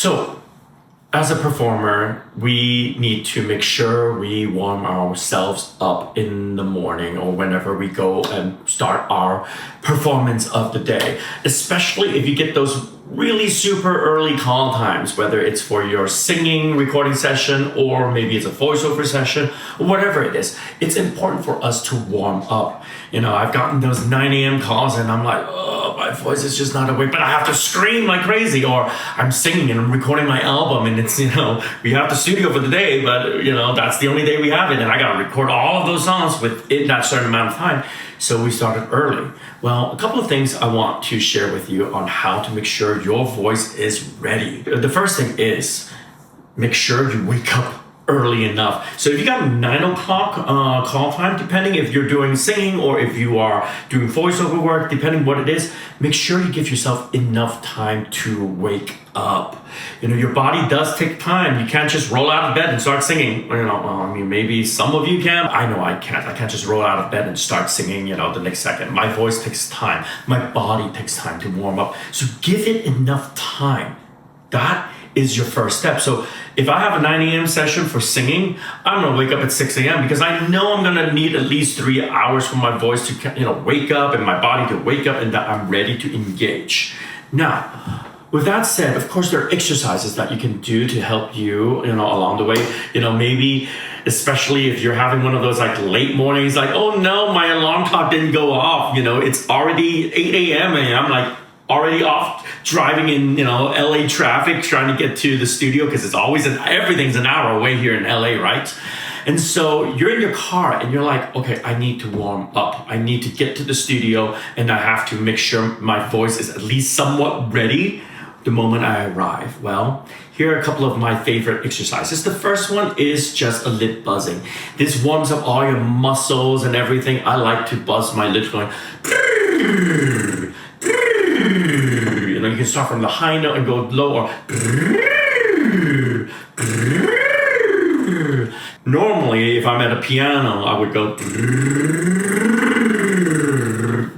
So, as a performer, we need to make sure we warm ourselves up in the morning or whenever we go and start our performance of the day. Especially if you get those really super early call times, whether it's for your singing recording session or maybe it's a voiceover session or whatever it is. It's important for us to warm up. I've gotten those 9 a.m. calls and I'm like, oh, my voice is just not awake, but I have to scream like crazy. Or I'm singing and I'm recording my album and it's, we have the studio for the day, but, that's the only day we have it. And I got to record all of those songs within that certain amount of time. So we started early. Well, a couple of things I want to share with you on how to make sure your voice is ready. The first thing is make sure you wake up early enough. So if you got 9 o'clock call time, depending if you're doing singing or if you are doing voiceover work, depending what it is, make sure you give yourself enough time to wake up. Your body does take time. You can't just roll out of bed and start singing. Maybe some of you can. I know I can't. I can't just roll out of bed and start singing, the next second. My voice takes time. My body takes time to warm up. So give it enough time. That is your first step. So if I have a 9 a.m. session for singing, I'm going to wake up at 6 a.m. because I know I'm going to need at least 3 hours for my voice to wake up and my body to wake up and that I'm ready to engage. Now, with that said, of course, there are exercises that you can do to help you, along the way. Maybe especially if you're having one of those like late mornings, like, oh no, my alarm clock didn't go off. It's already 8 a.m. and I'm like, already off driving in, LA traffic, trying to get to the studio because it's always everything's an hour away here in LA, right? And so you're in your car and you're like, okay, I need to warm up. I need to get to the studio and I have to make sure my voice is at least somewhat ready the moment I arrive. Well, here are a couple of my favorite exercises. The first one is just a lip buzzing. This warms up all your muscles and everything. I like to buzz my lips going, you can start from the high note and go low or normally if I'm at a piano I would go,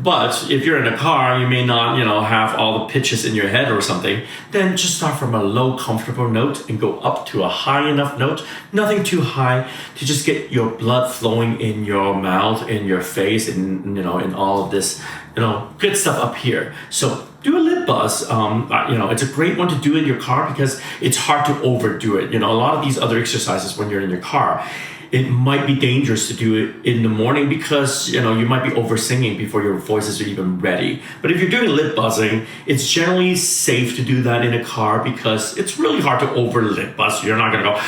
but if you're in a car you may not have all the pitches in your head or something, then just start from a low comfortable note and go up to a high enough note, nothing too high to just get your blood flowing in your mouth, in your face, in all of this good stuff up here. So do a lip buzz. It's a great one to do in your car because it's hard to overdo it. A lot of these other exercises when you're in your car, it might be dangerous to do it in the morning because, you might be over singing before your voice is even ready. But if you're doing lip buzzing, it's generally safe to do that in a car because it's really hard to over lip buzz. You're not going to go,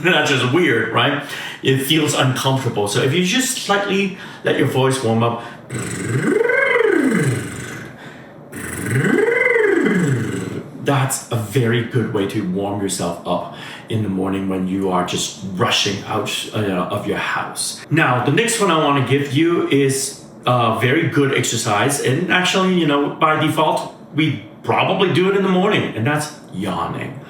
that's just weird, right? It feels uncomfortable. So if you just slightly let your voice warm up, that's a very good way to warm yourself up in the morning when you are just rushing out of your house. Now, the next one I want to give you is a very good exercise. And actually, by default, we probably do it in the morning, and that's yawning.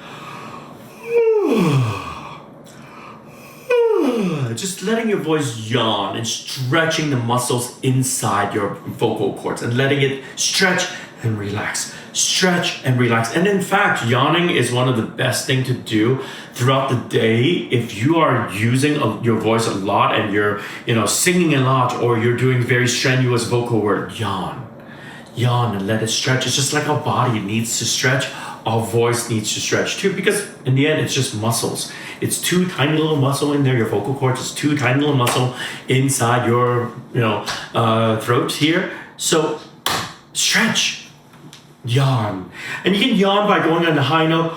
Just letting your voice yawn and stretching the muscles inside your vocal cords and letting it stretch and relax. Stretch and relax. And in fact, yawning is one of the best things to do throughout the day. If you are using your voice a lot and you're, singing a lot or you're doing very strenuous vocal work, yawn and let it stretch. It's just like our body needs to stretch. Our voice needs to stretch too, because in the end, it's just muscles. It's two tiny little muscle in there. Your vocal cords is two tiny little muscle inside your, throat here. So stretch. Yawn. And you can yawn by going on the high note,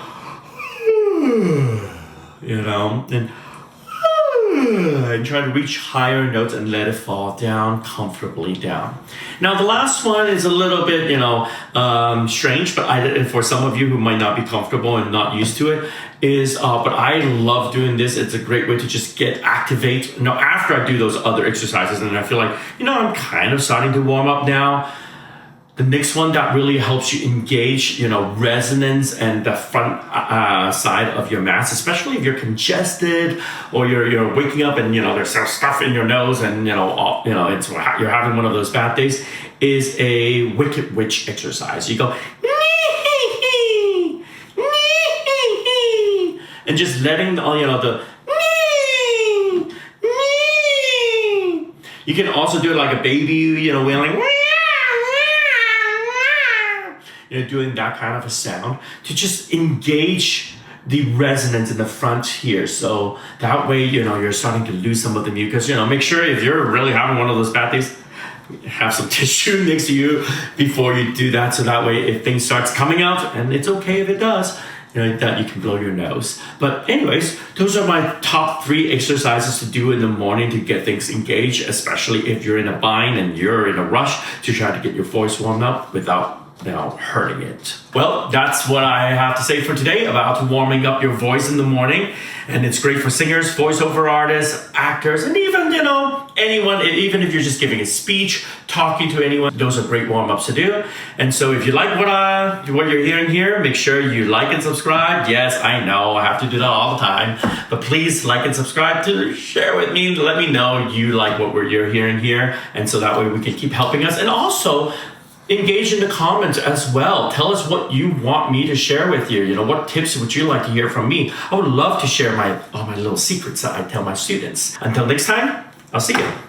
and try to reach higher notes and let it fall down comfortably down. Now, the last one is a little bit, strange, but for some of you who might not be comfortable and not used to it, but I love doing this. It's a great way to just activate. After I do those other exercises, and I feel like, I'm kind of starting to warm up now. The next one that really helps you engage, resonance and the front side of your mask, especially if you're congested or you're waking up and there's stuff in your nose and you're having one of those bad days, is a Wicked Witch exercise. You go and just letting the you can also do it like a baby, wailing, doing that kind of a sound to just engage the resonance in the front here. So that way, you're starting to lose some of the mucus. Make sure if you're really having one of those bad days, have some tissue next to you before you do that. So that way, if things starts coming out, and it's okay if it does, that you can blow your nose. But anyways, those are my top 3 exercises to do in the morning to get things engaged, especially if you're in a bind and you're in a rush to try to get your voice warmed up without hurting it. Well, that's what I have to say for today about warming up your voice in the morning. And it's great for singers, voiceover artists, actors, and even, anyone, even if you're just giving a speech, talking to anyone, those are great warm-ups to do. And so if you like what you're hearing here, make sure you like and subscribe. Yes, I know I have to do that all the time, but please like and subscribe to share with me, to let me know you like what you're hearing here. And so that way we can keep helping us. And also, engage in the comments as well. Tell us what you want me to share with you. What tips would you like to hear from me? I would love to share all my little secrets that I tell my students. Until next time, I'll see you.